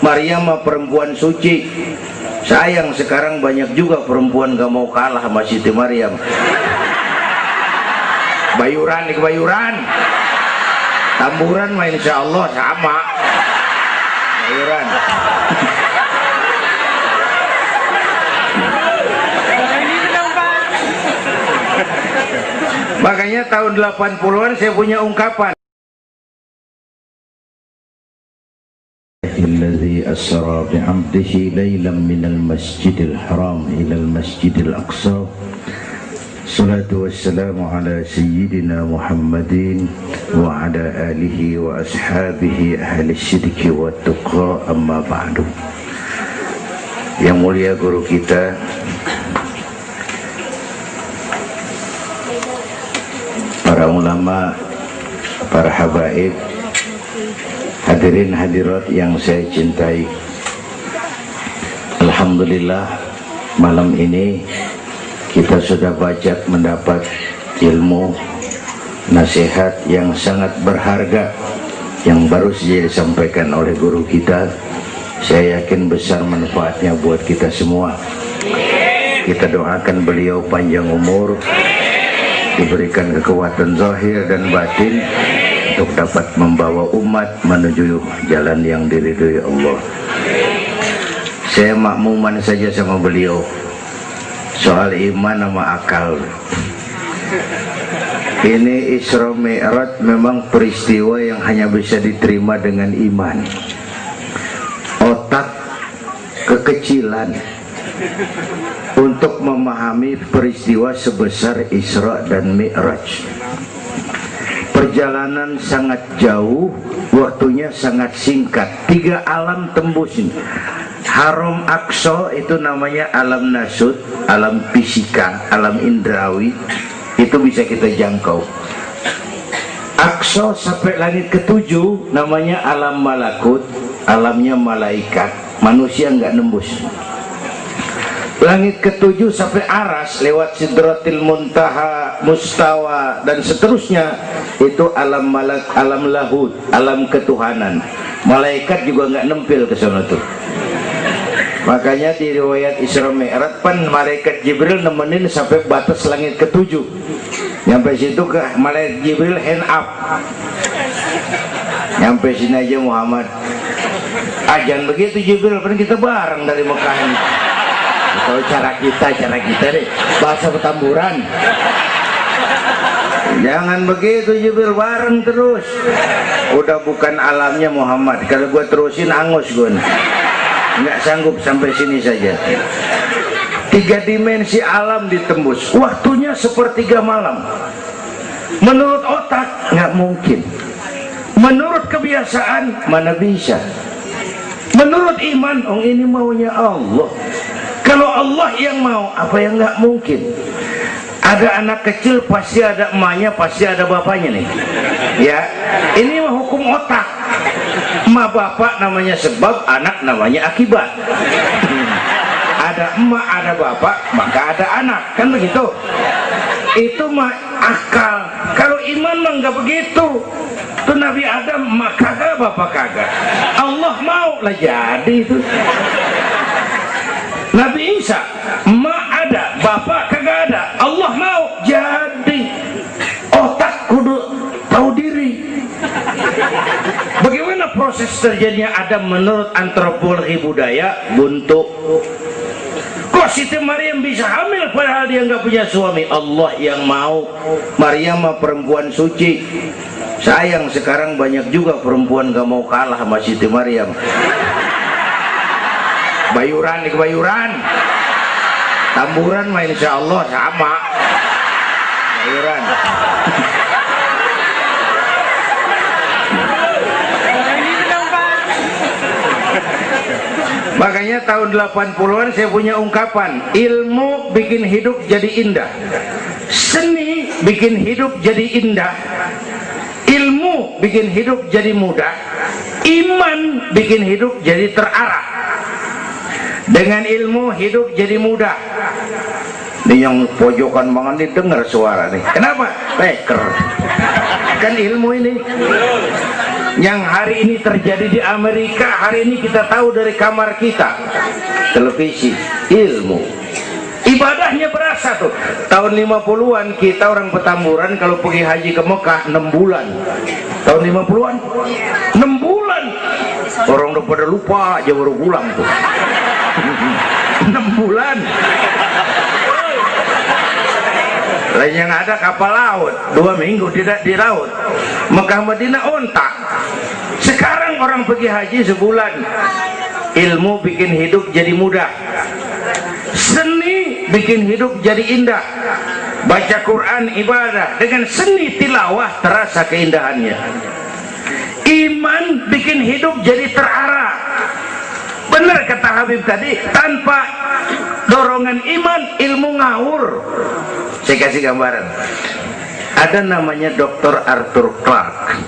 Maryam mah perempuan suci. Sayang sekarang banyak juga perempuan gak mau kalah sama Siti Maryam. Bayuran nih bayuran, tamburan mah insya Allah sama. Bayuran. Makanya tahun 80-an saya punya ungkapan. الذي أسرى بعبده ليلا من المسجد الحرام إلى المسجد الأقصى الصلاة والسلام على سيدنا محمد وعلى آله وأصحابه أهل الشرك والتقى أما بعد. Yang mulia guru kita para ulama, para habaib, hadirin hadirat yang saya cintai, alhamdulillah malam ini kita sudah banyak mendapat ilmu nasihat yang sangat berharga yang baru saja disampaikan oleh guru kita. Saya yakin besar manfaatnya buat kita semua. Kita doakan beliau panjang umur, diberikan kekuatan zahir dan batin untuk dapat membawa umat menuju jalan yang diridhoi Allah. Saya makmuman saja sama beliau soal iman sama akal. Ini Isra Mi'raj memang peristiwa yang hanya bisa diterima dengan iman. Otak kekecilan untuk memahami peristiwa sebesar Isra dan Mi'raj. Perjalanan sangat jauh, waktunya sangat singkat. 3 alam tembusin. Haram Aqsa itu namanya alam nasut, alam fisika, alam indrawi. Itu bisa kita jangkau. Aqsa sampai langit ke-7 namanya alam malakut, alamnya malaikat. Manusia nggak nembus. Langit ke-7 sampai aras lewat Sidratil Muntaha, Mustawa dan seterusnya itu alam malak, alam lahud, alam ketuhanan. Malaikat juga nggak nempel ke sana tuh. Makanya di riwayat Isra Mi'raj pan malaikat Jibril nemenin sampai batas langit ke-7. Nyampe situ ke malaikat Jibril hand up. Nyampe sini aja Muhammad. Ajan begitu Jibril, kan kita bareng dari Mekah ini. Kalau cara kita deh, bahasa petamburan. Jangan begitu Jibril, bareng terus. Udah bukan alamnya Muhammad. Kalau gua terusin angus gue. Nggak sanggup sampai sini saja. 3 dimensi alam ditembus. Waktunya sepertiga malam. Menurut otak nggak mungkin. Menurut kebiasaan mana bisa. Menurut iman, ini maunya Allah. Kalau Allah yang mau, apa yang nggak mungkin? Ada anak kecil pasti ada emaknya, pasti ada bapaknya nih. Ya, ini mah hukum otak. Emak bapak namanya sebab, anak namanya akibat. Ada emak, ada bapak, maka ada anak, kan begitu? Itu mah akal. Kalau iman mah nggak begitu. Itu Nabi Adam emak kagak, bapak kagak. Allah mau lah jadi itu. Nabi Isa emak ada, bapak kagak ada. Allah mau jadi. Otak kudu tahu diri. Bagaimana proses terjadinya Adam menurut antropologi budaya? Buntu. Kok Siti Maryam bisa hamil padahal dia nggak punya suami? Allah yang mau. Maryam mah perempuan suci. Sayang sekarang banyak juga perempuan gak mau kalah sama Siti Maryam. Bayuran nih bayuran, tamburan mah insya Allah sama. Bayuran. Makanya tahun 80-an saya punya ungkapan, ilmu bikin hidup jadi indah, seni bikin hidup jadi indah, ilmu bikin hidup jadi mudah, iman bikin hidup jadi terarah. Dengan ilmu hidup jadi mudah. Ini yang pojokan banget nih dengar suara nih. Kenapa? Peker. Kan ilmu ini. Yang hari ini terjadi di Amerika, hari ini kita tahu dari kamar kita. Televisi, ilmu. Ibadahnya berasa tuh. Tahun 50-an kita orang Petamburan kalau pergi haji ke Mekah 6 bulan. Tahun 50-an 6 bulan. Orang udah pada lupa aja baru pulang tuh. 6 bulan. Lain yang ada kapal laut 2 minggu tidak di laut. Mekah Madinah ontak. Sekarang orang pergi haji sebulan. Ilmu bikin hidup jadi mudah, seni bikin hidup jadi indah. Baca Quran ibadah, dengan seni tilawah terasa keindahannya. Iman bikin hidup jadi terarah. Benar kata Habib tadi, tanpa dorongan iman ilmu ngawur. Saya kasih gambaran. Ada namanya Dr. Arthur Clarke.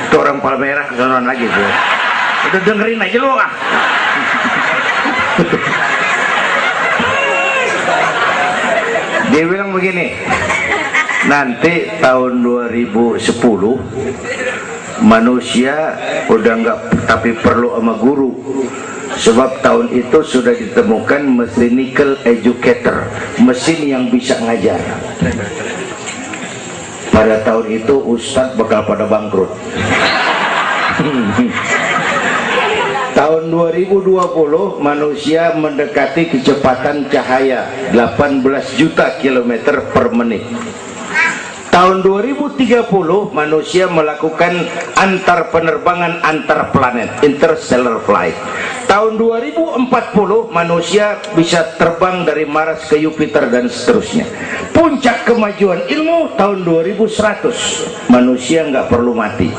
Itu orang Palmerah kesonoan lagi tuh. Udah dengerin aja lo ah. Dia bilang begini, nanti tahun 2010 manusia udah nggak tapi perlu sama guru, sebab tahun itu sudah ditemukan mechanical educator, mesin yang bisa ngajar. Pada tahun itu ustadz bakal pada bangkrut. Tahun 2020 manusia mendekati kecepatan cahaya 18 juta kilometer per menit. Tahun 2030 manusia melakukan antar penerbangan antar planet, interstellar flight. Tahun 2040 manusia bisa terbang dari Mars ke Jupiter dan seterusnya. Puncak kemajuan ilmu tahun 2100 manusia nggak perlu mati.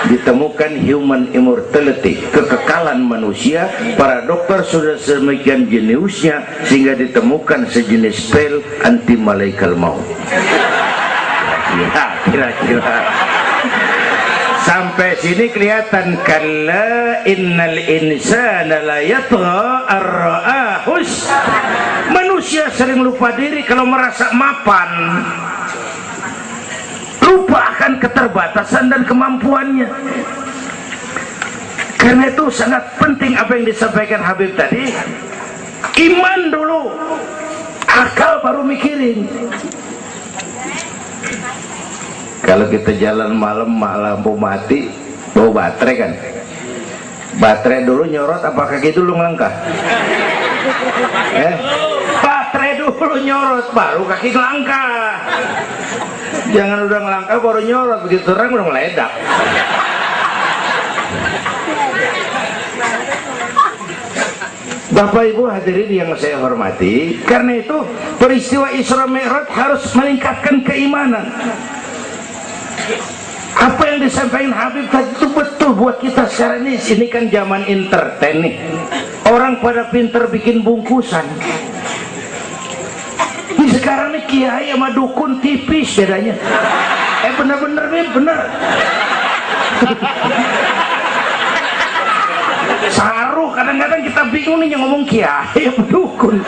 Ditemukan human immortality, kekekalan manusia. Para dokter sudah sedemikian jeniusnya sehingga ditemukan sejenis pil anti malaikal maut. Ya, kira-kira sampai sini kelihatan. Kalla innal insana la yatgha ar-ra'ahus. Manusia sering lupa diri kalau merasa mapan, lupa akan keterbatasan dan kemampuannya. Karena itu sangat penting apa yang disampaikan Habib tadi. Iman dulu, akal baru mikirin. Kalau kita jalan malam lampu mati, bawa baterai kan, baterai dulu nyorot apa kaki dulu ngelangkah? Baterai dulu nyorot baru kaki ngelangkah. Jangan udah ngelangkah baru nyorot, begitu terang udah meledak. Bapak Ibu hadirin yang saya hormati, karena itu peristiwa Isra Mi'raj harus meningkatkan keimanan. Apa yang disampaikan Habib tadi itu betul buat kita sekarang ini. Ini kan zaman entertain nih. Orang pada pinter bikin bungkusan. Ini sekarang nih kiai sama dukun tipis bedanya. Bener-bener nih, bener. Saruh, kadang-kadang kita bingung nih yang ngomong kiai sama dukun.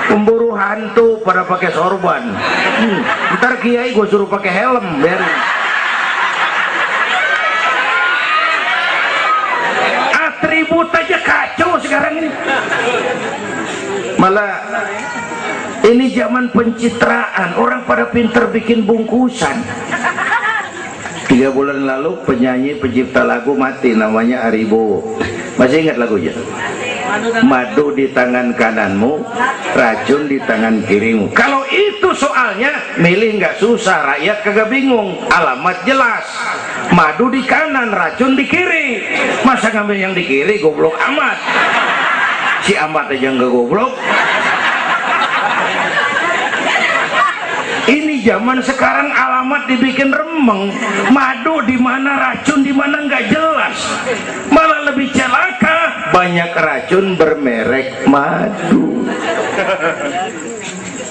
Pemburu hantu pada pakai sorban. Ntar kiai gue suruh pakai helm biar. Atribut aja kacau sekarang ini. Malah ini zaman pencitraan, orang pada pinter bikin bungkusan. 3 bulan lalu penyanyi pencipta lagu mati, namanya Aribo. Masih ingat lagunya? Madu di tangan kananmu, racun di tangan kirimu. Kalau itu soalnya milih nggak susah, rakyat kagak bingung, alamat jelas. Madu di kanan, racun di kiri. Masa ngambil yang di kiri, goblok amat. Si amat aja nggak goblok. Ini zaman sekarang alamat dibikin remeng, madu di mana, racun di mana nggak jelas. Malah lebih celaka, banyak racun bermerek madu.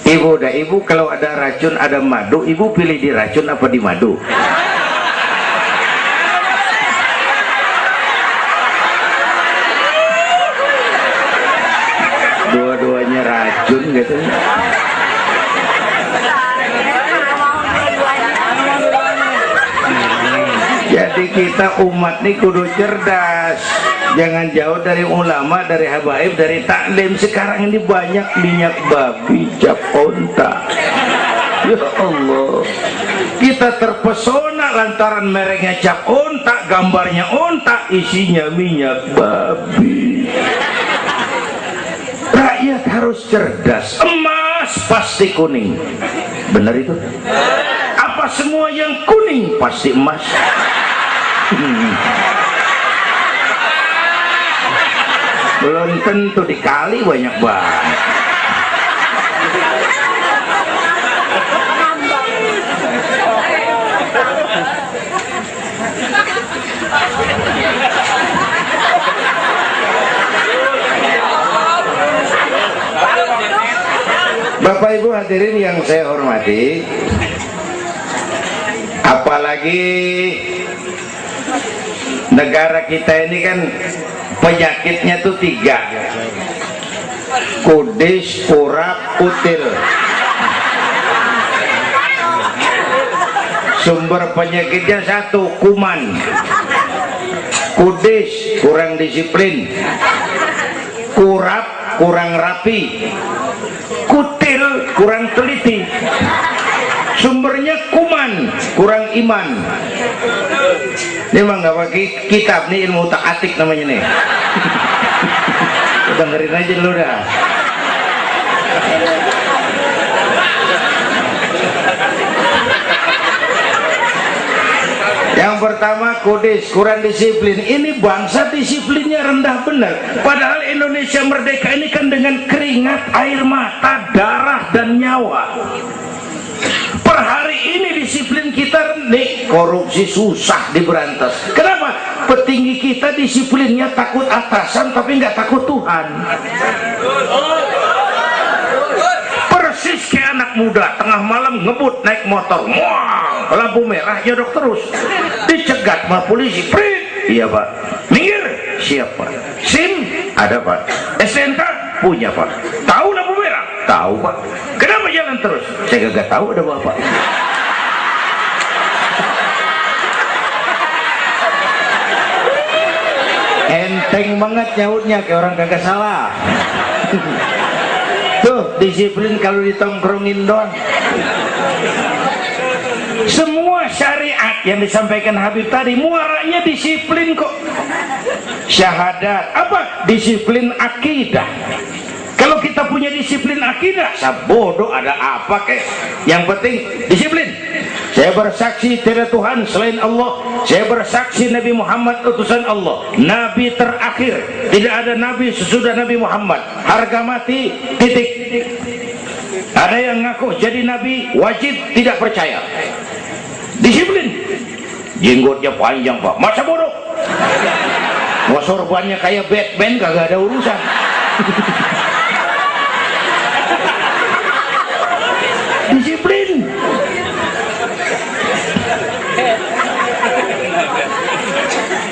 Ibu kalau ada racun ada madu, ibu pilih di racun apa di madu? Dua-duanya racun gitu. Jadi kita umat nih kudu cerdas, jangan jauh dari ulama, dari habaib, dari taklim. Sekarang ini banyak minyak babi, cap onta. Ya Allah, kita terpesona lantaran mereknya cap onta, gambarnya onta, isinya minyak babi. Rakyat harus cerdas. Emas pasti kuning, benar itu? Apa semua yang kuning pasti emas? Belum tentu, dikali banyak banget. Bapak Ibu hadirin yang saya hormati, apalagi negara kita ini kan penyakitnya tuh 3: kudis, kurap, kutil. Sumber penyakitnya 1, kuman. Kudis, kurang disiplin. Kurap, kurang rapi. Kutil, kurang teliti. Sumbernya kuman, kurang iman. Ini mah nggak pakai kitab nih, ilmu tak atik namanya nih. Dengerin aja dulu dah. Yang pertama kudis, kurang disiplin. Ini bangsa disiplinnya rendah benar. Padahal Indonesia merdeka ini kan dengan keringat, air mata, darah dan nyawa. Per hari ini disiplin kita nih, korupsi susah diberantas. Kenapa? Petinggi kita disiplinnya takut atasan tapi nggak takut Tuhan. Persis kayak anak muda tengah malam ngebut naik motor, wah, lampu merah nyodok terus, dicegat sama polisi. Prit, iya pak. Minggir, siapa? SIM ada pak. SNK punya pak. Tahu lampu merah? Tahu pak. Kenapa jalan terus? Saya gak tahu, ada bapak. Enteng banget nyautnya, kayak orang kagak salah. Tuh disiplin kalau ditongkrongin doang. Semua syariat yang disampaikan Habib tadi muaranya disiplin kok. Syahadat apa? Disiplin akidah. Kalau kita punya disiplin akidah, sabodo ada apa kek? Yang penting disiplin. Saya bersaksi tidak Tuhan selain Allah. Saya bersaksi Nabi Muhammad utusan Allah, Nabi terakhir. Tidak ada Nabi sesudah Nabi Muhammad. Harga mati, titik. Ada yang ngaku jadi Nabi, wajib tidak percaya. Disiplin. Jenggotnya panjang pak, masa bodoh. Mau sorbannya kayak Batman, kagak ada urusan. Disiplin.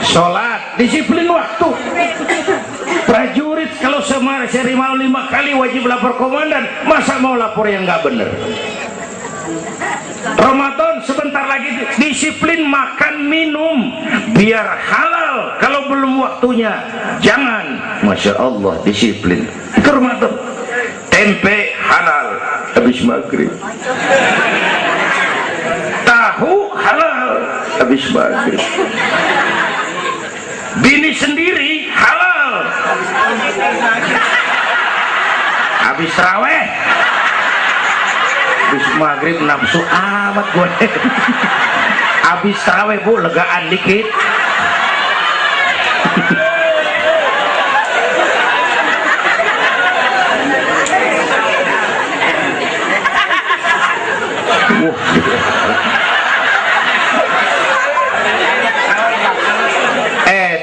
Sholat, disiplin waktu. Prajurit kalau sehari mau 5 kali wajib lapor komandan, masa mau lapor yang nggak bener? Ramadan sebentar lagi, disiplin makan minum biar halal. Kalau belum waktunya jangan. Masya Allah, disiplin. Itu Ramadan. Tempe halal habis maghrib, tahu halal habis maghrib, bini sendiri halal habis raweh, habis maghrib nafsu amat gue. Habis raweh bu, legaan dikit.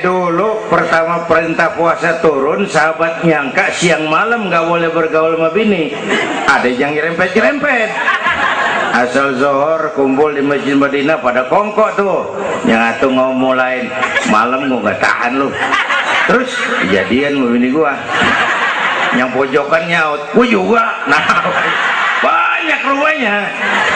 Dulu pertama perintah puasa turun, sahabat nyangka siang malam nggak boleh bergaul sama bini. Ada yang nyerempet-nyerempet. Asal zohor kumpul di Masjid Madinah pada kongkok tuh. Yang atuh ngomong lain, malam gua nggak tahan lu. Terus kejadian sama bini gua. Yang pojokan nyaut, gua juga. Nah, banyak rupanya.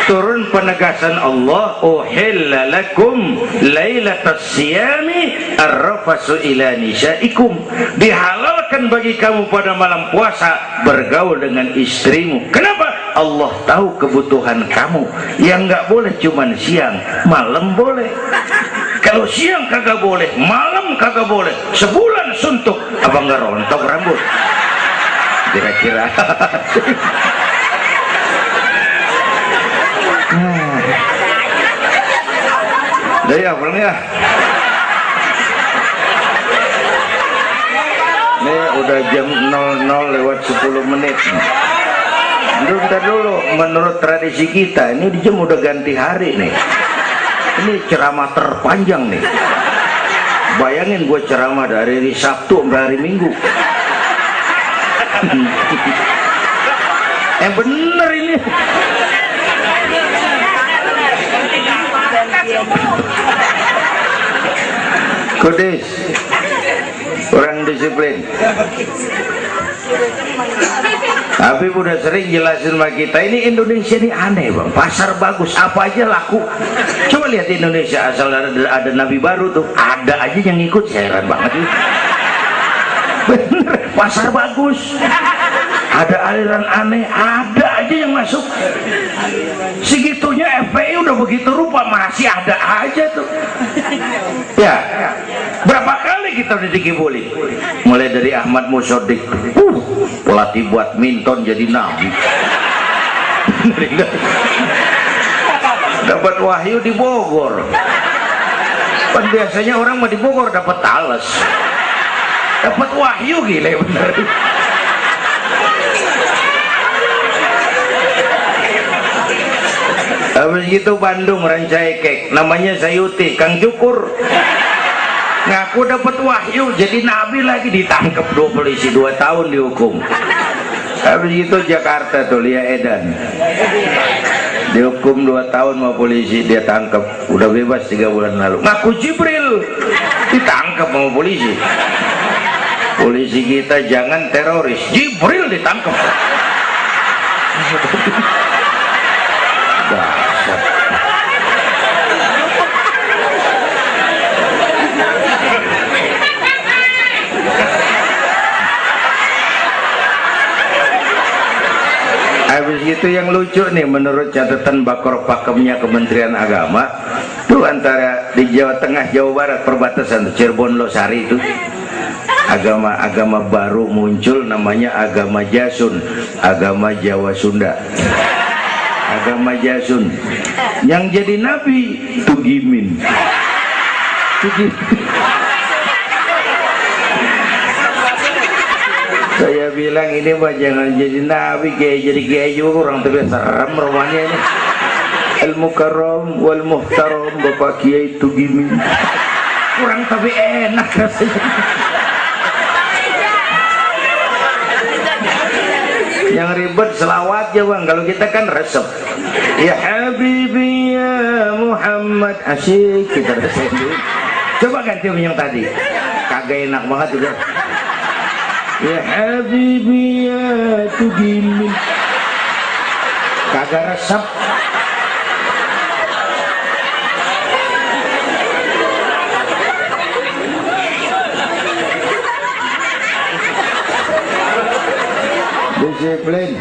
turun penegasan Allah, uhilla lakum lailatas siyami arrafasu ila nisaikum, dihalalkan bagi kamu pada malam puasa bergaul dengan istrimu. Kenapa? Allah tahu kebutuhan kamu. Yang nggak boleh cuman siang, malam boleh. Kalau siang kagak boleh, malam kagak boleh, sebulan suntuk, apa nggak rontok rambut? Kira-kira. Dari apa nih ya? Ini udah jam 00:10. Bentar dulu, menurut tradisi kita ini di jam udah ganti hari nih. Ini ceramah terpanjang nih. Bayangin gue ceramah dari hari Sabtu sampai hari Minggu. Bener ini. Kudis, orang disiplin. Tapi udah sering jelasin sama kita, ini Indonesia ini aneh bang, pasar bagus apa aja laku. Coba lihat Indonesia, asal ada nabi baru tuh ada aja yang ngikut, heran banget. Bener, pasar bagus, ada aliran aneh, ada aja yang masuk. Segitunya FPI udah begitu rupa, masih ada aja tuh. Ya, berapa kali kita dikibuli, mulai dari Ahmad Musodik, pelatih badminton jadi nabi. Dapat wahyu di Bogor. Kan biasanya orang mah di Bogor dapat tales, dapat wahyu, gila bener. Habis itu Bandung Rancai Kek, namanya Sayuti, Kang Cukur, ngaku dapat wahyu jadi nabi lagi, ditangkap 2 polisi 2 tahun dihukum. Habis itu Jakarta tuh Lia Edan dihukum 2 tahun sama polisi, dia tangkap, udah bebas 3 bulan lalu. Ngaku Jibril ditangkap sama polisi. Polisi kita jangan teroris, Jibril ditangkap. Habis itu yang lucu nih, menurut catatan Bakor Pakemnya Kementerian Agama tuh, antara di Jawa Tengah Jawa Barat perbatasan Cirebon Losari itu agama baru muncul, namanya agama Jasun, agama Jawa Sunda. Agama Jasun yang jadi nabi Tugimin. Saya bilang ini mah jangan jadi nabi, kayak jadi kiai juga orang tapi serem rumahnya ini. Al Mukarram wal Muhtaram Bapak Kiai Tugimin. Kurang tapi enak rasanya. Yang ribet selawat ya bang, kalau kita kan resep. Ya Habibi ya Muhammad, asyik kita resep. Coba ganti yang tadi, kagak enak banget juga. Ya Habibi ya Tugimin, kagak resep. Disiplin.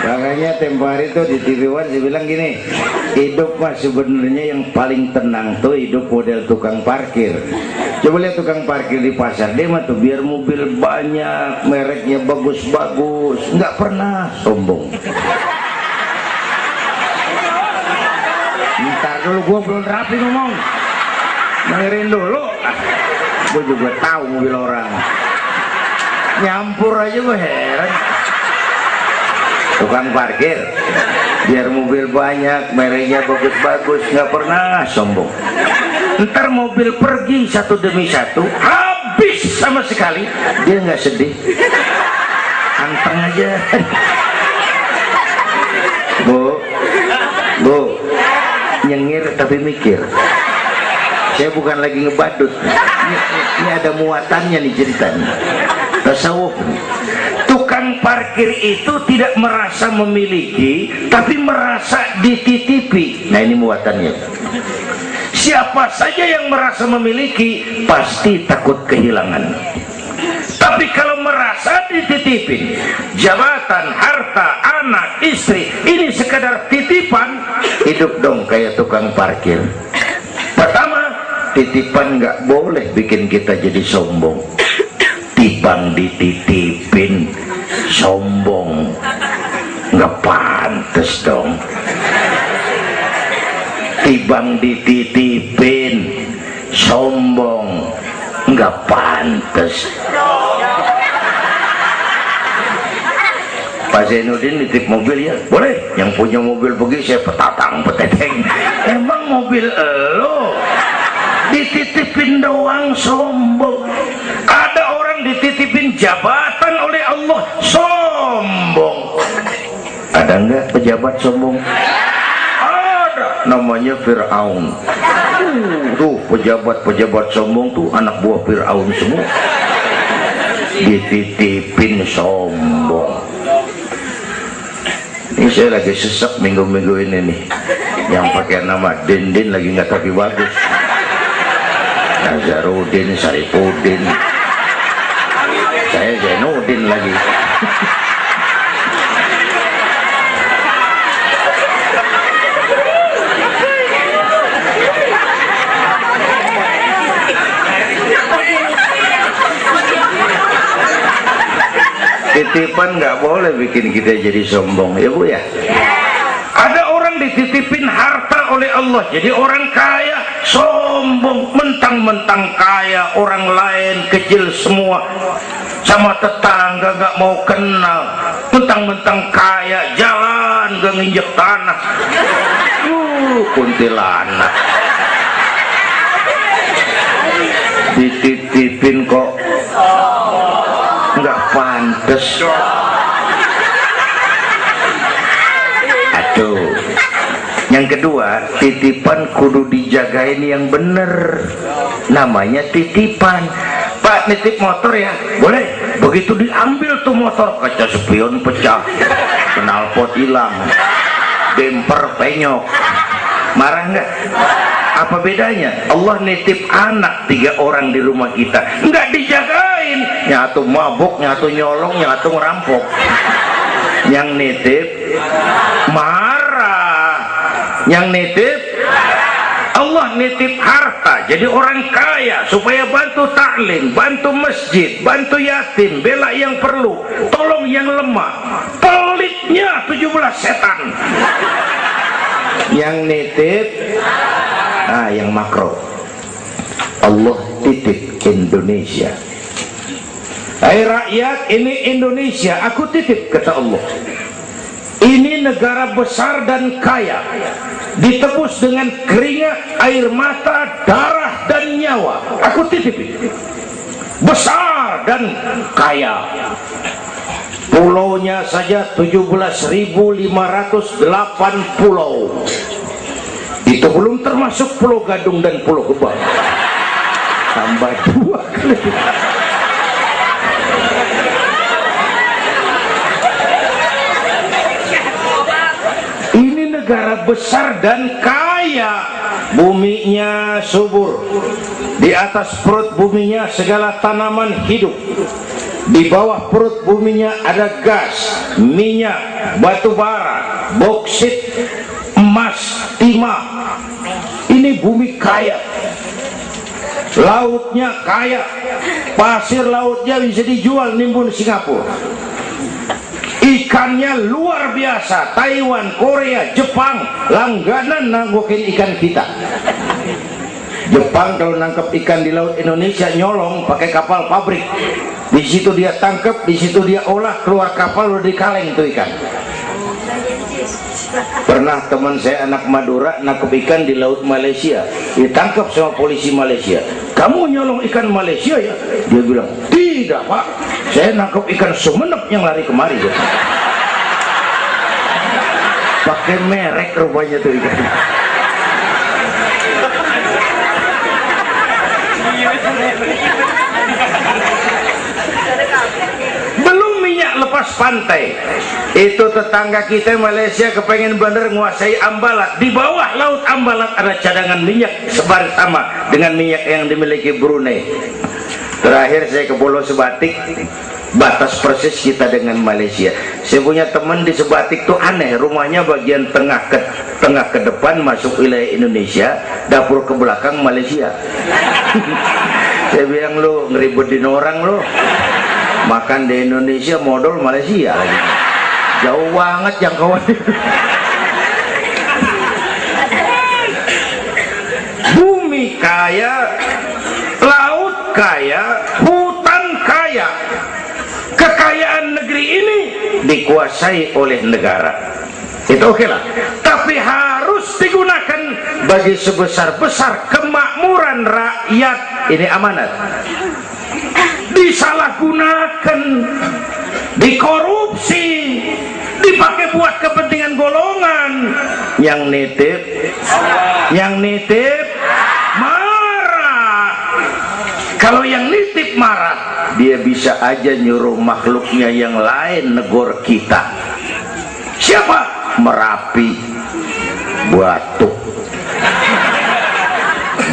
Makanya tempo hari tuh di TV One saya bilang gini, hidup mah sebenarnya yang paling tenang tuh hidup model tukang parkir. Coba lihat tukang parkir di pasar, dia mah tuh biar mobil banyak, mereknya bagus-bagus, nggak pernah sombong. Ntar dulu, gua belum rapi ngomong, dengerin dulu. Gua juga tahu mobil orang, nyampur aja gua heran. Tukang parkir biar mobil banyak, mereknya bagus-bagus, nggak pernah sombong. Ntar mobil pergi satu demi satu, habis sama sekali, dia nggak sedih, anteng aja. Bu, nyengir tapi mikir. Saya bukan lagi ngebadut. Ini ada muatannya nih ceritanya. Tasawuf. Tukang parkir itu tidak merasa memiliki, tapi merasa dititipi. Nah, ini muatannya. Siapa saja yang merasa memiliki pasti takut kehilangan. Tapi kalau merasa dititipin, jabatan, harta, anak, istri, ini sekadar titipan, hidup dong kayak tukang parkir. Pertama, titipan nggak boleh bikin kita jadi sombong. Tibang dititipin sombong, nggak pantes dong. Tibang dititipin sombong, nggak pantes. Pak Zainuddin nitip mobil ya, boleh. Yang punya mobil begitu saya petatang peteteng. Emang mobil lo dititipin doang sombong. Ada orang dititipin jabatan oleh Allah sombong. Ada enggak pejabat sombong? Ada, namanya Fir'aun. Tuh pejabat-pejabat sombong tuh anak buah Fir'aun semua. Dititipin sombong. Ini saya lagi sesek minggu-minggu ini nih. Yang pakai nama Dindin lagi nggak tapi bagus. Nazarudin, Saripudin, saya Zainuddin lagi. Titipan nggak boleh bikin kita jadi sombong, ya Bu ya. Ada orang dititipin harta oleh Allah jadi orang kaya, sombong, mentang-mentang kaya, orang lain kecil semua, sama tetangga gak mau kenal, mentang-mentang kaya, jalan gak nginjek tanah. Kuntilanak dititipin kok nggak pantes. Aduh. Yang kedua, titipan kudu dijagain yang bener. Namanya titipan. Pak, nitip motor ya? Boleh. Begitu diambil tuh motor, kaca spion pecah, knalpot hilang, bemper penyok. Marah nggak? Apa bedanya? Allah nitip anak 3 orang di rumah kita, nggak dijagain, nyatu mabuk, nyatu nyolong, nyatu ngerampok. Yang nitip marah, yang nitip Allah nitip harta jadi orang kaya supaya bantu taklim, bantu masjid, bantu yatim, bela yang perlu, tolong yang lemah. Pelitnya 17 setan. Yang nitip yang makro, Allah titip Indonesia. Hai rakyat, ini Indonesia aku titip, kata Allah. Ini negara besar dan kaya, ditebus dengan keringat, air mata, darah dan nyawa. Aku titip ini. Besar dan kaya. Pulaunya saja 17.508 pulau. Itu belum termasuk Pulau Gadung dan Pulau Gebang. Tambah 2 kali. Ini negara besar dan kaya. Buminya subur. Di atas perut buminya segala tanaman hidup. Di bawah perut buminya ada gas, minyak, batu bara, boksit, emas, timah. Ini bumi kaya. Lautnya kaya. Pasir lautnya bisa dijual nimbun Singapura. Ikannya luar biasa. Taiwan, Korea, Jepang langganan nanggokin ikan kita. Jepang kalau nangkep ikan di laut Indonesia nyolong pakai kapal pabrik. Di situ dia tangkap, di situ dia olah, keluar kapal udah dikaleng tuh ikan. Pernah teman saya anak Madura nangkep ikan di laut Malaysia, ditangkap sama polisi Malaysia. Kamu nyolong ikan Malaysia ya? Dia bilang, tidak Pak, saya nangkep ikan Sumenep yang lari kemari. Ya. Pakai merek rupanya tuh ikan. pantai. Itu tetangga kita Malaysia kepengen bener nguasai Ambalat. Di bawah laut Ambalat ada cadangan minyak sebaris sama dengan minyak yang dimiliki Brunei. Terakhir saya ke Pulau Sebatik, batas persis kita dengan Malaysia. Saya punya teman di Sebatik tuh aneh, rumahnya bagian tengah ke depan masuk wilayah Indonesia, dapur ke belakang Malaysia. Saya bilang, lu ngeribetin orang lu, makan di Indonesia modal Malaysia lagi, jauh banget jangkauannya. Bumi kaya, laut kaya, hutan kaya. Kekayaan negeri ini dikuasai oleh negara. Itu oke lah. Tapi harus digunakan bagi sebesar-besar kemakmuran rakyat. Ini amanat. Disalahgunakan, dikorupsi, dipakai buat kepentingan golongan. Yang nitip marah. Kalau yang nitip marah, dia bisa aja nyuruh makhluknya yang lain negor kita. Siapa? Merapi, Batuk,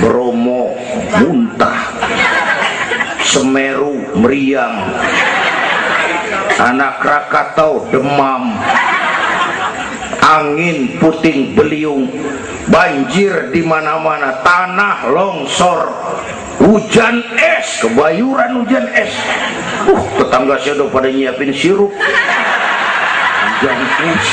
Bromo, muntah, Semeru, meriang, Anak Krakatau, demam, angin puting beliung, banjir di mana-mana, tanah longsor, hujan es, kebayuran hujan es. Tetangga saya udah pada nyiapin sirup hujan es.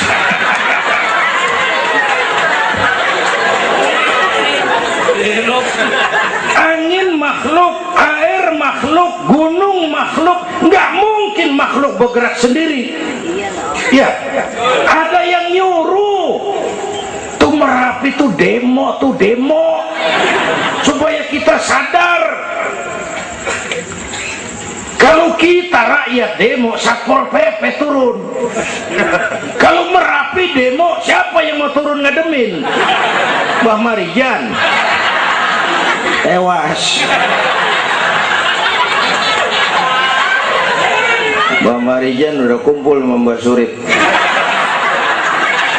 Angin makhluk, air makhluk, gunung makhluk. Nggak mungkin makhluk bergerak sendiri. Ya, ada yang nyuruh. Tuh Merapi tuh demo supaya kita sadar. Kalau kita rakyat demo, Satpol PP turun. Kalau Merapi demo, siapa yang mau turun ngademin? Mbah Marijan tewas. Mbah Marijan udah kumpul sama Mbah Surip.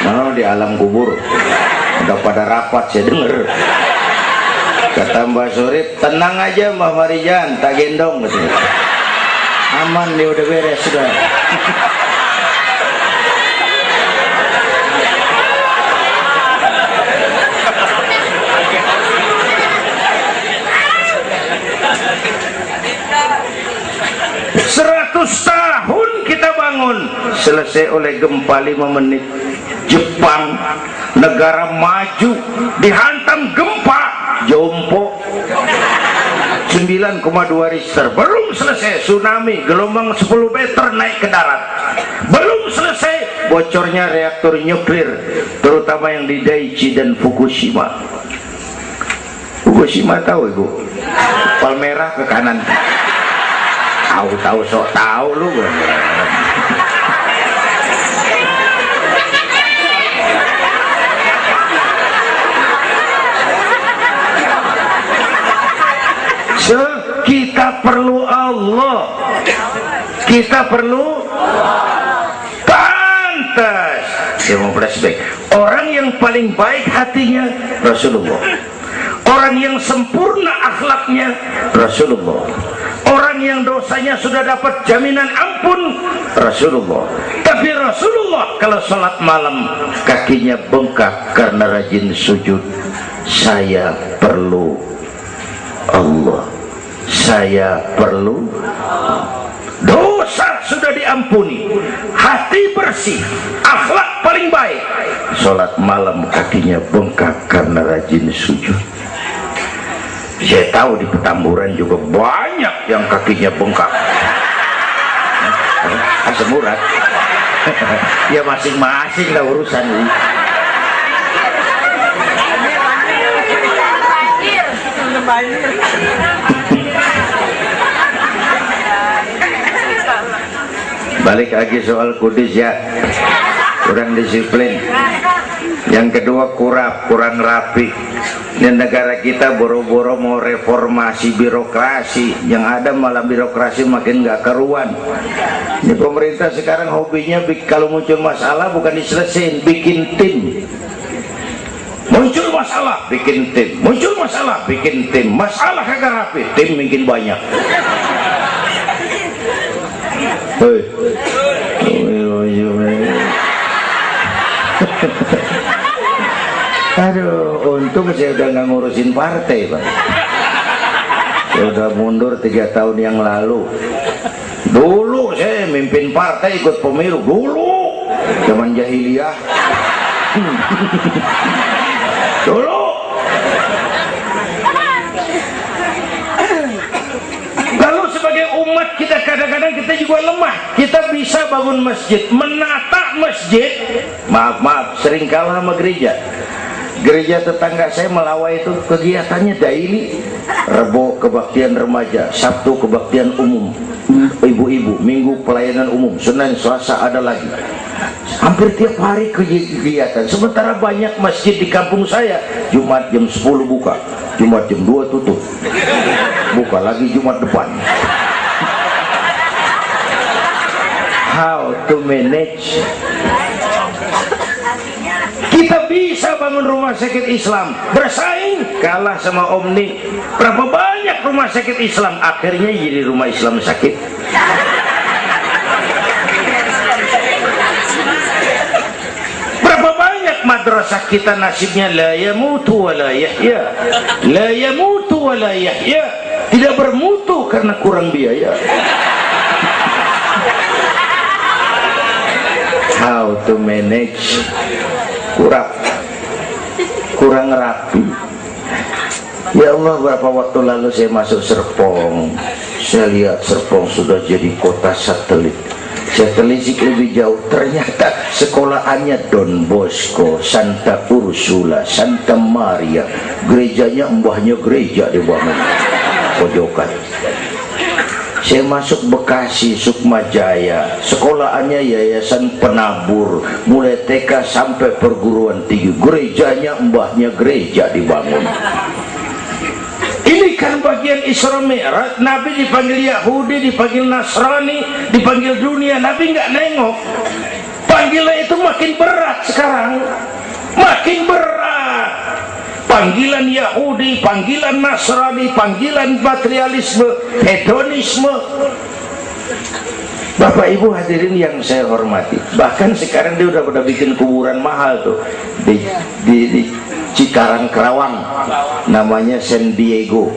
Nah, di alam kubur udah pada rapat, saya denger. Kata Mbah Surip, tenang aja Mbah Marijan, tak gendong gitu. Aman nih, udah beres sudah. 100 tahun kita bangun, selesai oleh gempa 5 menit. Jepang, negara maju, dihantam gempa, jompo 9,2 Richter. Belum selesai tsunami, gelombang 10 meter naik ke darat. Belum selesai bocornya reaktor nuklir, terutama yang di Daiichi dan Fukushima. Fukushima tahu ibu? Palmerah ke kanan. Tahu sok tahu lu. Kita perlu Allah, kita perlu pantas. Saya mau flashback. Orang yang paling baik hatinya Rasulullah, orang yang sempurna akhlaknya Rasulullah, orang yang dosanya sudah dapat jaminan ampun Rasulullah. Tapi Rasulullah kalau sholat malam kakinya bengkak karena rajin sujud. Saya perlu Allah, saya perlu. Dosa sudah diampuni, hati bersih, akhlak paling baik, sholat malam kakinya bengkak karena rajin sujud. Saya tahu di Petamburan juga banyak yang kakinya bengkak. Asam urat. Ya masing-masing lah urusan ini. Balik lagi soal kudus ya, kurang disiplin. Yang kedua kurang rapi. Di negara kita boro-boro mau reformasi birokrasi, yang ada malah birokrasi makin gak karuan. Ini pemerintah sekarang hobinya kalau muncul masalah bukan diselesain, bikin tim. Muncul masalah, bikin tim. Muncul masalah, bikin tim. Masalah kagak rapi, tim makin banyak. Hei. Aduh, untung saya udah nggak ngurusin partai, Pak. Saya udah mundur 3 tahun yang lalu. Dulu saya mimpin partai, ikut pemilu dulu, zaman jahiliyah. Dulu. Lalu sebagai umat kita kadang-kadang kita juga lemah. Kita bisa bangun masjid, menata masjid. Maaf, sering kalah sama gereja. Gereja tetangga saya Melawai itu kegiatannya daily. Rebo kebaktian remaja, Sabtu kebaktian umum, ibu-ibu, Minggu pelayanan umum, Senin Selasa ada lagi. Hampir tiap hari kegiatan. Sementara banyak masjid di kampung saya, Jumat jam 10 buka, Jumat jam 2 tutup, buka lagi Jumat depan. How to manage? Kita bisa bangun rumah sakit Islam, bersaing, kalah sama Omni. Berapa banyak rumah sakit Islam akhirnya jadi rumah Islam sakit. Berapa banyak madrasah kita nasibnya la yamutu wa la yahya, la yamutu wa la yahya, tidak bermutu karena kurang biaya. How to manage? Kurang rapi. Ya Allah, berapa waktu lalu saya masuk Serpong, saya lihat Serpong sudah jadi kota satelit. Saya telisik lebih jauh, ternyata sekolahannya Don Bosco, Santa Ursula, Santa Maria, gerejanya mbahnya gereja di bawah pojokan. Saya masuk Bekasi, Sukmajaya, sekolahannya Yayasan Penabur, mulai TK sampai perguruan tinggi, gerejanya mbahnya gereja dibangun. Ini kan bagian Isra Mi'raj. Nabi dipanggil Yahudi, dipanggil Nasrani, dipanggil dunia, Nabi nggak nengok. Panggilan itu makin berat sekarang, makin berat. Panggilan Yahudi, panggilan Nasrani, panggilan materialisme, hedonisme. Bapak Ibu hadirin yang saya hormati, bahkan sekarang dia udah pada bikin kuburan mahal tuh di Cikarang Kerawang, namanya San Diego.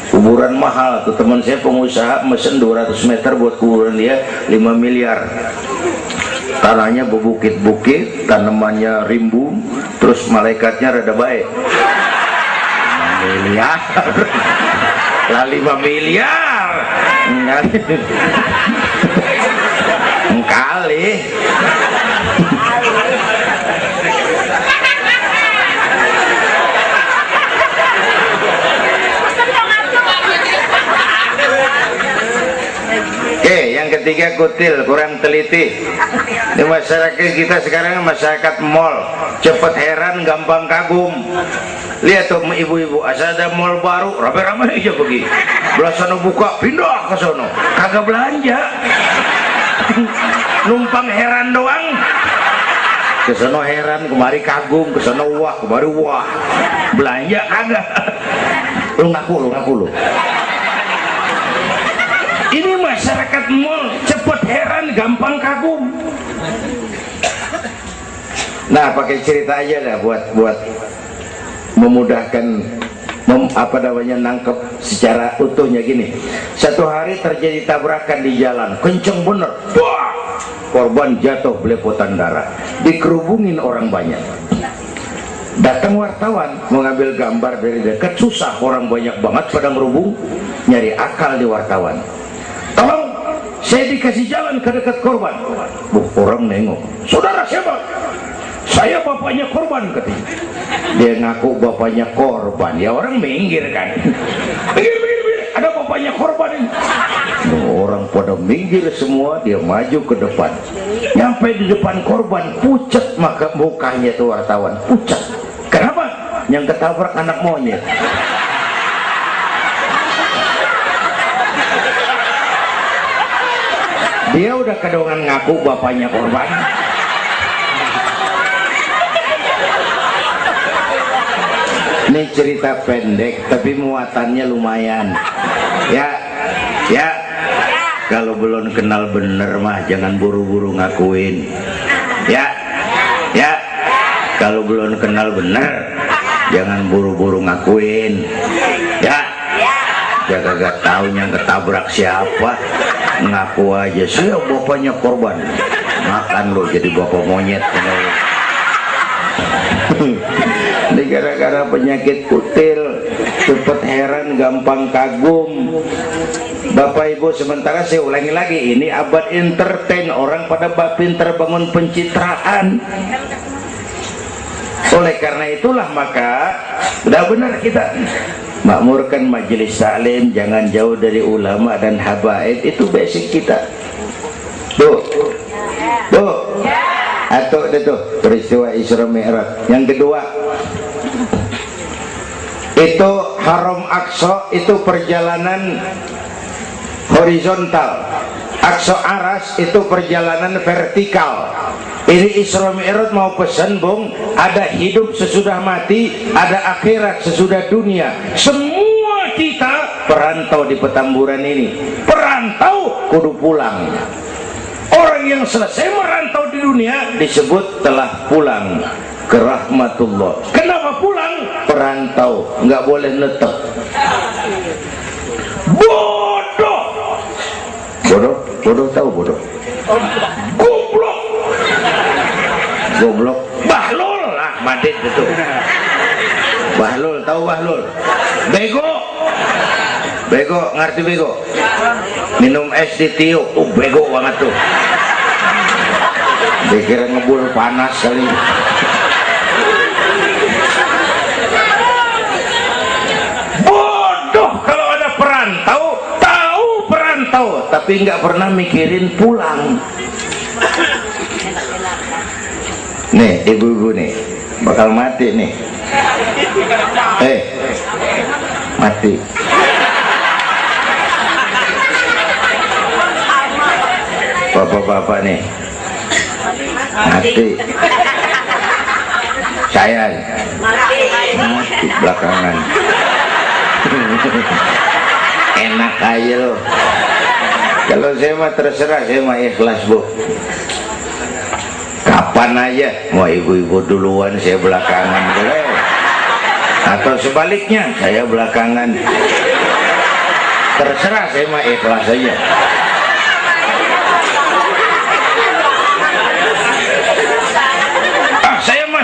Kuburan mahal tuh, teman saya pengusaha mesen 200 meter buat kuburan dia 5 miliar. Tanahnya berbukit-bukit, tanamannya rimbun, terus malaikatnya rada baik. 5 miliar lah, 5 miliar kali. Oke, yang ketiga kutil, kurang teliti. Di masyarakat kita sekarang masyarakat mall, cepet heran, gampang kagum. Lihat tuh ibu-ibu, asal ada mall baru, rame-rame aja pergi. Belah sana buka, pindah ke sono, kagak belanja. Numpang heran doang. Ke sono heran, kemari kagum, ke sono wah, kemari wah. Belanja kagak. Lu ngaku lu. Ini masyarakat mall, cepet heran, gampang kagum. Nah, pakai cerita aja lah buat memudahkan nangkep secara utuhnya gini. Satu hari terjadi tabrakan di jalan, kenceng bener. Wah! Korban jatuh belepotan darah, dikerubungin orang banyak. Datang wartawan mengambil gambar dari dekat, susah, orang banyak banget pada ngerubung, nyari akal di wartawan. Tolong, saya dikasih jalan ke dekat korban. Orang nengok, saudara siapa? Saya bapaknya korban, katanya. Dia ngaku bapaknya korban, ya orang minggir kan. Minggir, ada bapaknya korban ini. Orang pada minggir semua, dia maju ke depan. Nyampe di depan korban, pucat maka mukanya tuh wartawan, pucat. Kenapa? yang ketabrak anak monyet. Dia udah kedongan ngaku bapaknya korban. Ini cerita pendek tapi muatannya lumayan. Ya, kalau belum kenal bener mah jangan buru-buru ngakuin. Ya, kalau belum kenal bener jangan buru-buru ngakuin. Ya, kagak tahu yang ketabrak siapa, ngaku aja saya bapaknya korban. Makan lo jadi bapak monyet. Ini gara-gara penyakit kutil, cepet heran, gampang kagum. Bapak Ibu, sementara saya ulangi lagi, ini abad entertain, orang pada pinter bangun pencitraan. Oleh karena itulah maka udah benar kita makmurkan majelis taklim, jangan jauh dari ulama dan habaib, itu basic kita. Tuh. Atau itu peristiwa Isra Mi'raj. Yang kedua, itu Haram Aqsa, itu perjalanan horizontal. Aqsa Aras itu perjalanan vertikal. Ini Isra Mi'raj mau pesan, Bung, ada hidup sesudah mati, ada akhirat sesudah dunia. Semua kita perantau di Petamburan ini. Perantau kudu pulang. Orang yang selesai merantau di dunia disebut telah pulang ke rahmatullah. Kenapa pulang? Perantau, nggak boleh netep. Bodoh tahu bodoh? Goblok, bahlul lah, madit itu. Bahlul, tahu bahlul? Bego, ngerti bego? Minum es ditiup, bego banget tuh. Dikira ngebul panas kali. Bodoh kalau ada perantau, tahu perantau, tapi nggak pernah mikirin pulang. Nih, ibu-ibu nih, bakal mati nih. Mati. Bapak-bapak nih mati. Saya mati belakangan. Enak aja loh. Kalau saya mah terserah, saya mah ikhlas, Bu. Kapan aja, mau ibu-ibu duluan, saya belakangan, boleh. Atau sebaliknya, saya belakangan. Terserah, saya mah ikhlas aja.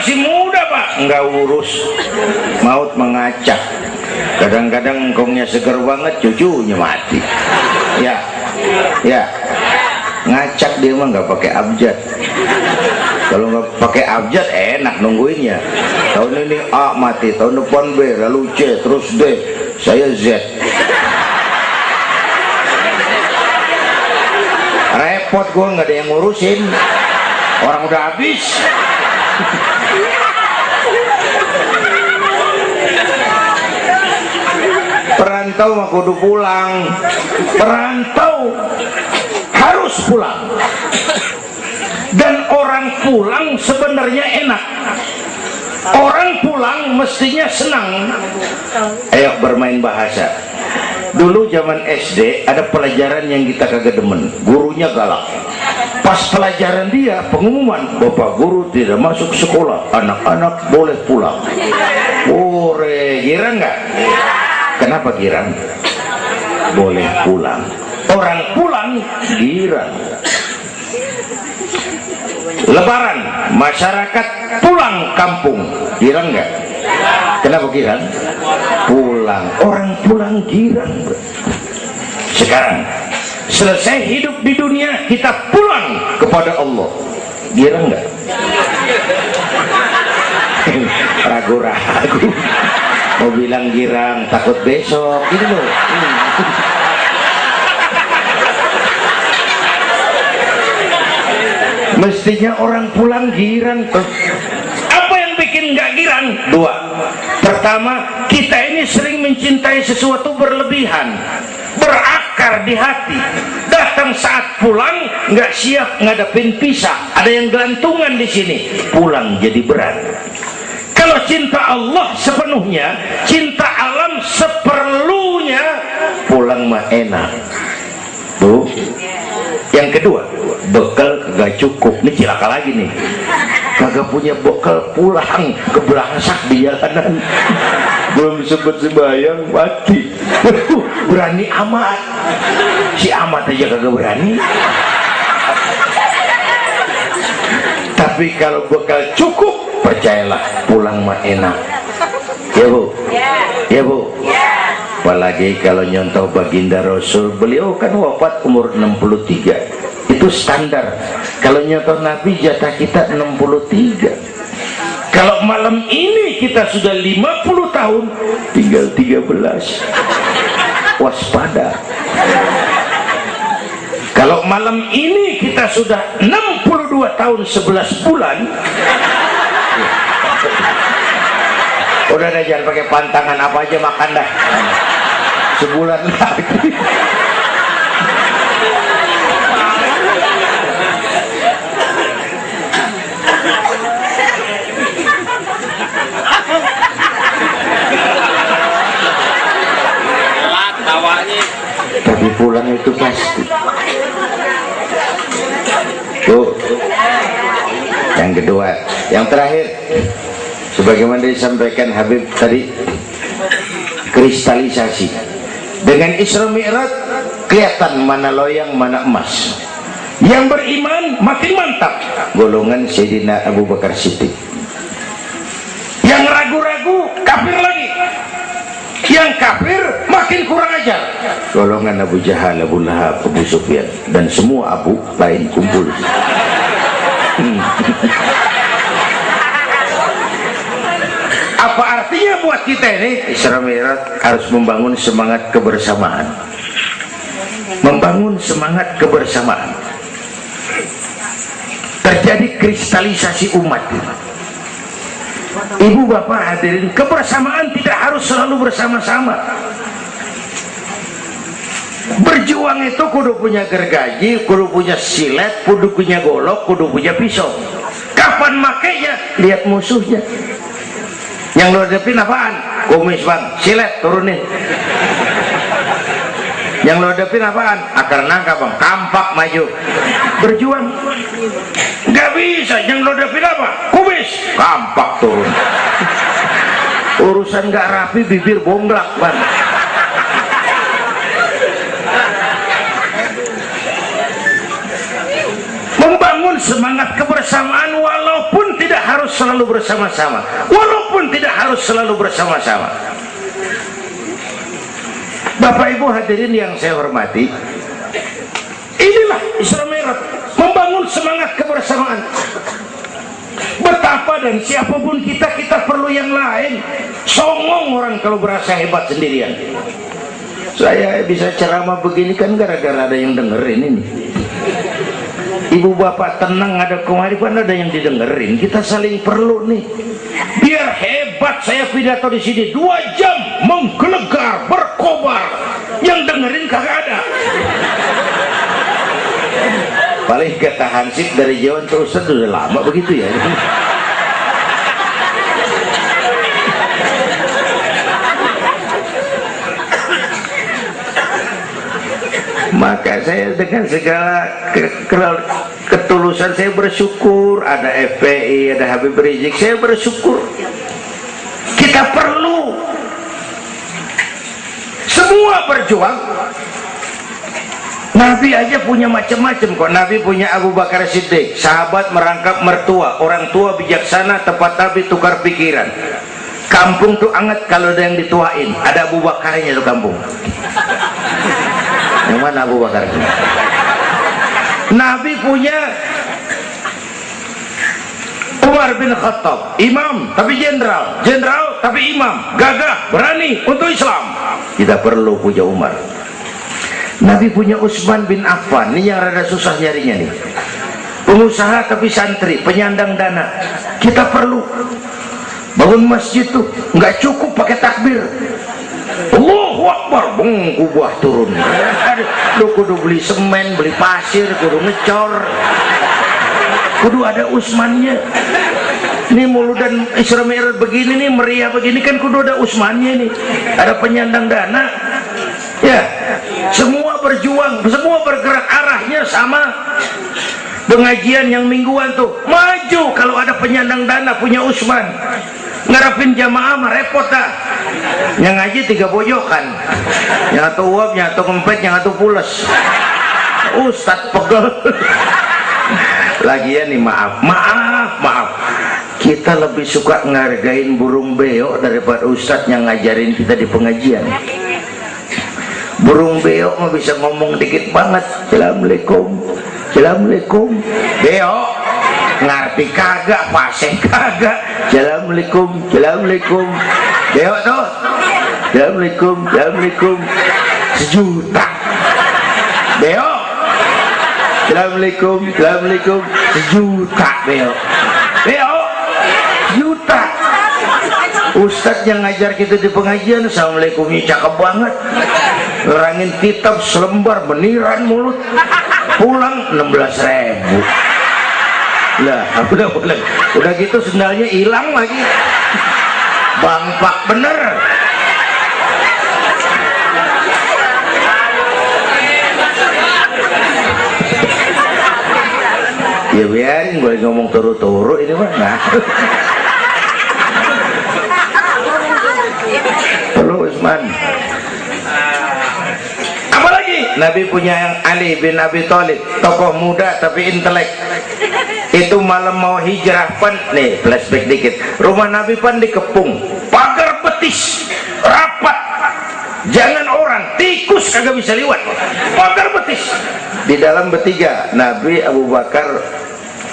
Masih muda, Pak, nggak urus, maut mengacak. Kadang-kadang engkongnya seger banget, cucunya mati. Ya, ngacak dia mah nggak pakai abjad. Kalau nggak pakai abjad enak nungguinnya. Tahun ini A mati, tahun depan B, lalu C, terus D, saya Z. Repot, gua nggak ada yang ngurusin, orang udah habis. Perantau mah kudu pulang. Perantau harus pulang. Dan orang pulang sebenarnya enak. Orang pulang mestinya senang. Ayo bermain bahasa. Dulu zaman SD ada pelajaran yang kita kagak demen, gurunya galak. Pas pelajaran dia pengumuman, Bapak guru tidak masuk sekolah, anak-anak boleh pulang. Girang nggak? Kenapa girang? Boleh pulang. Orang pulang girang. Lebaran, masyarakat pulang kampung, girang nggak? Kenapa girang? Pulang. Orang pulang girang. Sekarang selesai hidup di dunia, kita pulang kepada Allah, girang nggak? Ragu-ragu, mau bilang girang, takut besok gitu loh. Mestinya orang pulang girang. Apa yang bikin nggak girang? Datang dua. Pertama, kita ini sering mencintai sesuatu berlebihan, berakar di hati. Datang saat pulang nggak siap ngadepin pisah, ada yang gelantungan di sini, pulang jadi berat. Kalau cinta Allah sepenuhnya, cinta alam seperlunya, pulang mah enak. Tuh. Yang kedua, bekal kagak cukup. Ini cilaka lagi nih. Kagak punya bekal, pulang kebelangsak di jalanan. Belum sempet sembahyang mati. Berani amat. Si amat aja kagak berani. Tapi kalau bekal cukup, percayalah pulang mah enak. Ya Bu? Ya Bu? Apalagi kalau nyontoh baginda Rasul, beliau kan wafat umur 63, itu standar. Kalau nyontoh Nabi, jatah kita 63. Kalau malam ini kita sudah 50 tahun, tinggal 13. Waspada. Kalau malam ini kita sudah 62 tahun 11 bulan, udah deh, jangan pakai pantangan, apa aja makan dah. Sebulan lagi. Tapi pulang itu pasti. Tuh. Yang kedua, yang terakhir, sebagaimana disampaikan Habib tadi, kristalisasi. Dengan Isra Mi'raj kelihatan mana loyang mana emas. Yang beriman makin mantap, golongan Sayyidina Abu Bakar Siddiq. Yang ragu-ragu kafir lagi. Yang kafir makin kurang ajar, golongan Abu Jahal, Abu Lahab, Abu Sufyan, dan semua Abu lain kumpul. Apa artinya buat kita ini? Isra Mi'raj harus membangun semangat kebersamaan, membangun semangat kebersamaan. Terjadi kristalisasi umat. Ibu bapak hadirin, kebersamaan tidak harus selalu bersama-sama. Berjuang itu kudu punya gergaji, kudu punya silet, kudu punya golok, kudu punya pisau. Kapan makainya? Lihat musuhnya. Yang lo hadapin apaan? Kumis bang, silet turunin. Yang lo hadapin apaan? Akar nangka bang, kampak maju. Berjuang nggak bisa. Yang lo hadapin apa? Kumis, kampak turun. Urusan nggak rapi, bibir bonglak bang. Membangun semangat kebersamaan walaupun tidak harus selalu bersama-sama, walaupun tidak harus selalu bersama-sama. Bapak Ibu hadirin yang saya hormati, inilah Isra Mi'raj, membangun semangat kebersamaan. Betapa dan siapapun kita, kita perlu yang lain. Songong orang kalau berasa hebat sendirian. Saya bisa ceramah begini kan gara-gara ada yang dengerin ini. Ibu bapak tenang, ada kearifan, ada yang didengerin. Kita saling perlu nih. Biar hebat saya pidato di sini 2 jam menggelegar, berkobar. Yang dengerin kagak ada. Paling kata Hansip dari Jawa terus udah lama begitu ya. Maka saya dengan segala ketulusan saya bersyukur ada FPI, ada Habib Rizik, saya bersyukur. Kita perlu semua berjuang. Nabi aja punya macam-macam kok. Nabi punya Abu Bakar Siddiq, sahabat merangkap mertua, orang tua bijaksana, tepat tapi tukar pikiran. Kampung tuh anget kalau ada yang dituain. Ada Abu Bakarnya tuh kampung. Yang mana Abu Bakar? Nabi punya Umar bin Khattab, imam tapi jenderal, jenderal tapi imam, gagah, berani untuk Islam. Kita perlu punya Umar. Nabi punya Utsman bin Affan, ini yang rada susah nyarinya nih. Pengusaha tapi santri, penyandang dana. Kita perlu. Bangun masjid tuh nggak cukup pakai takbir, Allahu Akbar, kubah turun. Lu kudu beli semen, beli pasir, kudu ngecor, kudu ada usmannya. Ini muludan Isra Mi'raj begini nih, meriah begini kan kudu ada usmannya nih, ada penyandang dana. Ya, semua berjuang, semua bergerak, arahnya sama. Pengajian yang mingguan tuh maju kalau ada penyandang dana, punya usman. Ngarapin jamaah mah repot dah. Yang ngaji 3 pojokan, yang satu uap, yang satu kempet, yang satu pules. Ustadz pegel. Lagian nih, maaf, kita lebih suka ngargain burung beo daripada ustadz yang ngajarin kita di pengajian. Burung beo mah bisa ngomong dikit banget, assalamualaikum, assalamualaikum. Beo ngerti kagak, fasih kagak, assalamualaikum, assalamualaikum. Beo tuh assalamualaikum, assalamualaikum, 1 juta. Beo assalamualaikum, assalamualaikum, 1 juta. Beo juta. Ustadz yang ngajar kita di pengajian, assalamualaikumnya cakep banget, ngerangin kitab selembar, beniran mulut, pulang 16.000. Lah udah gitu sendalnya hilang lagi, bangpak bener. Ya biarin, boleh ngomong turu-turu ini mah. Nah. Halo Usman. Apalagi Nabi punya yang Ali bin Abi Thalib, tokoh muda tapi intelek. Itu malam mau hijrah pan, nih flashback dikit. Rumah Nabi pan dikepung, pagar betis, rapat. Jangan orang, tikus kagak bisa liwat. Pagar betis. Di dalam bertiga, Nabi, Abu Bakar,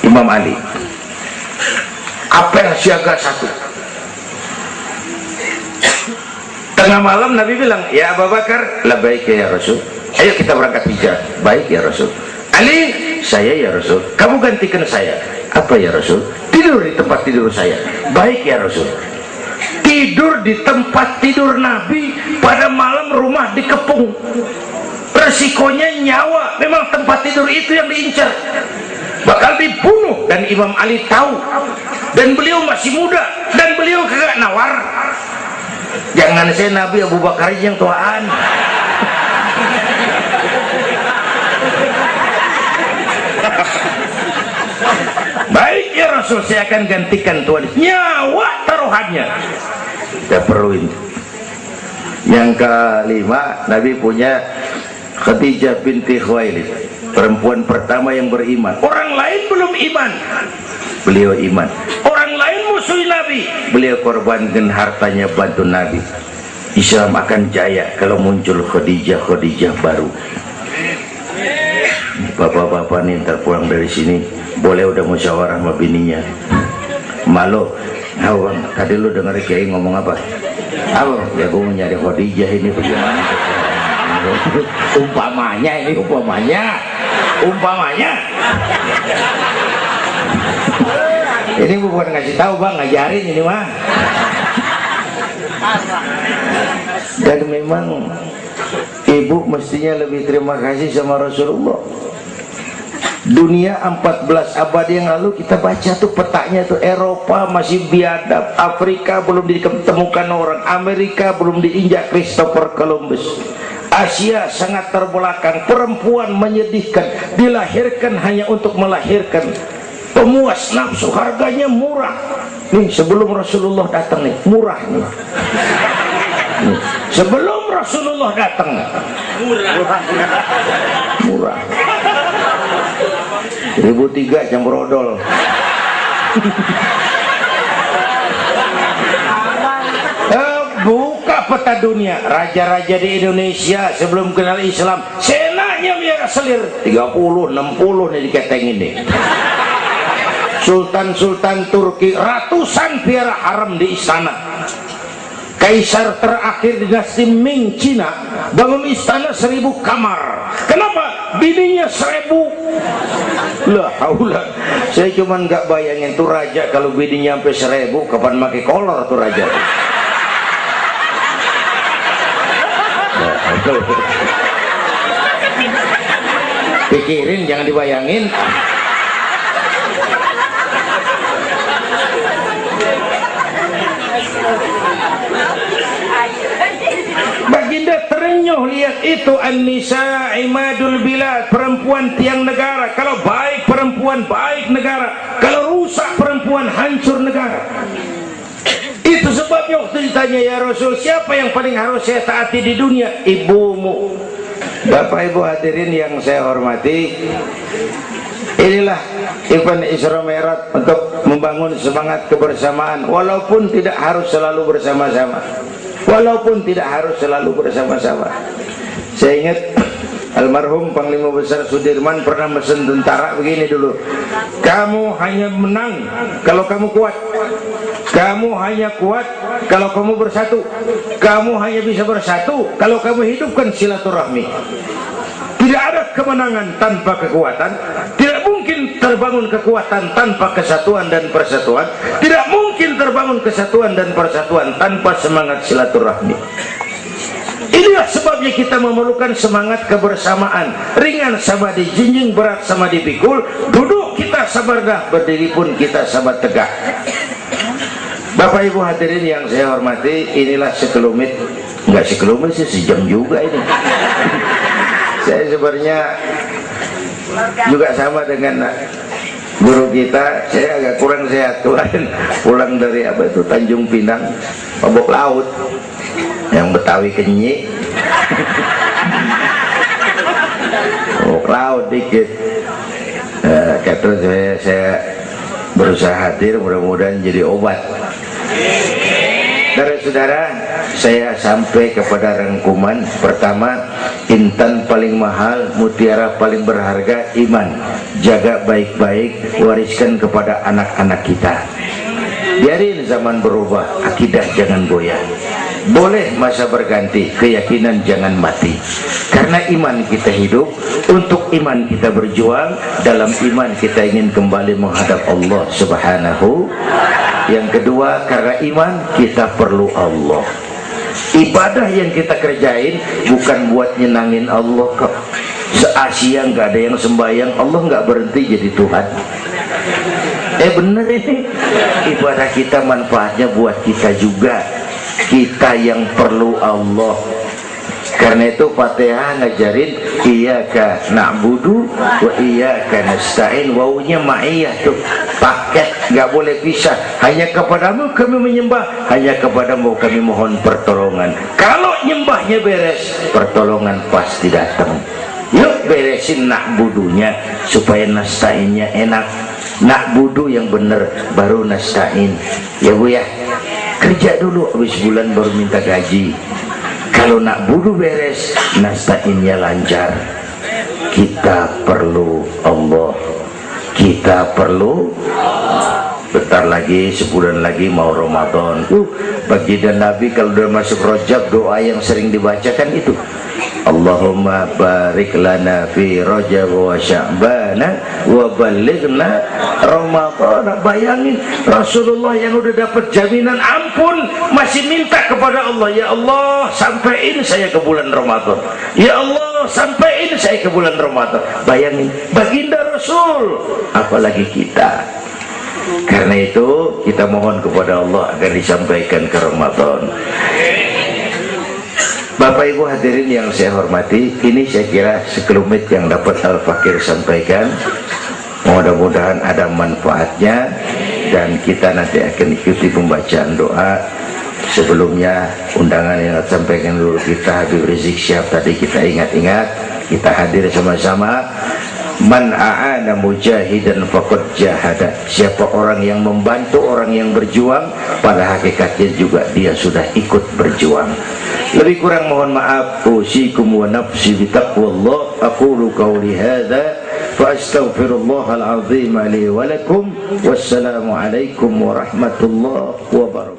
Imam Ali. Apel siaga 1. Tengah malam Nabi bilang, ya Abu Bakar, labbaik ya Rasul, ayo kita berangkat hijrah. Baik ya Rasul. Ali, saya ya Rasul, kamu gantikan saya. Apa ya Rasul? Tidur di tempat tidur saya. Baik ya Rasul. Tidur di tempat tidur Nabi pada malam rumah dikepung. Resikonya nyawa, memang tempat tidur itu yang diincar, bakal dibunuh, dan Imam Ali tahu, dan beliau masih muda, dan beliau kagak nawar. Jangan saya Nabi, Abu Bakar yang tuaan. Baik ya Rasul, saya akan gantikan tuan, nyawa taruhannya. Kita perluin. Yang kelima, Nabi punya Khadijah binti Khuwailid, perempuan pertama yang beriman. Orang lain belum iman, beliau iman. Orang lain musuh Nabi, beliau korbankan hartanya bantu Nabi. Islam akan jaya kalau muncul Khadijah baru. Bapak-bapak nih ntar pulang dari sini boleh udah musyawarah sama bininya. Malu, bang, tadi lu denger Kiai ngomong apa? Apa? Ya gue mau nyari Khadijah ini bagaimana? Umpamanya ini, umpamanya. Ini bukan ngasih tahu bang, ngajarin ini mah. Dan memang ibu mestinya lebih terima kasih sama Rasulullah. Dunia 14 abad yang lalu kita baca tuh petanya tuh, Eropa masih biadab, Afrika belum ditemukan orang, Amerika belum diinjak Christopher Columbus, Asia sangat terbelakang, perempuan menyedihkan, dilahirkan hanya untuk melahirkan, pemuas nafsu, harganya murah. Nih sebelum Rasulullah datang nih, murah nih. Nih, sebelum Rasulullah datang, murah. 1003 campur odol. Buka peta dunia, raja-raja di Indonesia sebelum kenal Islam, senanya biar selir 30, 60 nih diketengin nih. Sultan-sultan Turki ratusan piara haram di istana. Kaisar terakhir dinasti Ming Cina bangun istana 1000 kamar. Kenapa? Bininya 1000. Lah haula, saya cuman nggak bayangin tuh raja kalau bidinya sampai 1000 kapan pakai kolor tuh raja. Pikirin, jangan dibayangin. Baginda terenyuh lihat itu, an-nisa imadul bilad, perempuan tiang negara. Kalau baik perempuan, baik negara. Kalau rusak perempuan, hancur negara. Itu sebabnya waktu ditanya, ya Rasul, siapa yang paling harus saya taati di dunia? Ibumu. Bapak Ibu hadirin yang saya hormati, inilah event Isra Mi'raj untuk membangun semangat kebersamaan, walaupun tidak harus selalu bersama-sama. Walaupun tidak harus selalu bersama-sama. Saya ingat almarhum Panglima Besar Sudirman pernah mesen tentara begini dulu, kamu hanya menang kalau kamu kuat, kamu hanya kuat kalau kamu bersatu, kamu hanya bisa bersatu kalau kamu hidupkan silaturahmi. Tidak ada kemenangan tanpa kekuatan, tidak mungkin terbangun kekuatan tanpa kesatuan dan persatuan, tidak mungkin terbangun kesatuan dan persatuan tanpa semangat silaturahmi. Inilah sebabnya kita memerlukan semangat kebersamaan. Ringan sama dijinjing, berat sama dipikul, duduk kita sabar dah, berdiri pun kita sabar tegak. Bapak Ibu hadirin yang saya hormati, inilah sekelumit, enggak sekelumit sih, sejam juga ini. Saya sebenarnya juga sama dengan guru kita, saya agak kurang sehat kemarin pulang dari apa itu Tanjung Pinang, mabok laut, yang Betawi kenyi, mabok laut dikit. Kata saya berusaha hadir, mudah-mudahan jadi obat. Saudara-saudara, saya sampai kepada rangkuman pertama, intan paling mahal, mutiara paling berharga, iman. Jaga baik-baik, wariskan kepada anak-anak kita. Biarin zaman berubah, akidah jangan goyah. Boleh masa berganti, keyakinan jangan mati. Karena iman kita hidup, untuk iman kita berjuang, dalam iman kita ingin kembali menghadap Allah Subhanahu. Yang kedua, karena iman kita perlu Allah. Ibadah yang kita kerjain bukan buat nyenangin Allah kok. Se-Asia nggak ada yang sembahyang, Allah nggak berhenti jadi Tuhan. Bener ini, ibadah kita manfaatnya buat kita juga. Kita yang perlu Allah. Karena itu Fatihah ngajarin iyyaka na'budu wa iyyaka nasta'in. Wawunya ma'iyah tuh, paket, nggak boleh pisah. Hanya kepadamu kami menyembah, hanya kepadamu kami mohon pertolongan. Kalau nyembahnya beres, pertolongan pasti datang. Yuk beresin na'budunya supaya nasta'innya enak. Na'budu yang bener, baru nasta'in. Ya Bu ya, kerja dulu, habis bulan baru minta gaji. Kalau nak budu beres, nasta'innya lancar. Kita perlu Allah. Kita perlu. Bentar lagi, sebulan lagi mau Ramadan. Baginda Nabi kalau udah masuk Rajab, doa yang sering dibacakan itu, Allahumma barik lana fi Rajab wa Sya'bana wa balighna Ramadan. Bayangin Rasulullah yang udah dapat jaminan ampun masih minta kepada Allah, ya Allah sampaiin saya ke bulan Ramadan, ya Allah sampaiin saya ke bulan Ramadan. Bayangin baginda Rasul, apalagi kita. Karena itu kita mohon kepada Allah agar disampaikan ke Ramadan. Bapak Ibu hadirin yang saya hormati, ini saya kira sekelumit yang dapat Al-Fakir sampaikan. Mudah-mudahan ada manfaatnya, dan kita nanti akan ikuti pembacaan doa. Sebelumnya undangan yang sampaikan dulu kita, Habib Rizik Syihab tadi kita ingat-ingat, kita hadir sama-sama. Man a'ana mujahidan faqad jahada. Siapa orang yang membantu orang yang berjuang, pada hakikatnya juga dia sudah ikut berjuang. Lebih kurang mohon maaf. Usikum wa nafsi bitaqwallah. Aqulu qawli hadza fa astaghfirullahal azim li wa lakum. Wassalamu alaikum warahmatullahi wabarakatuh.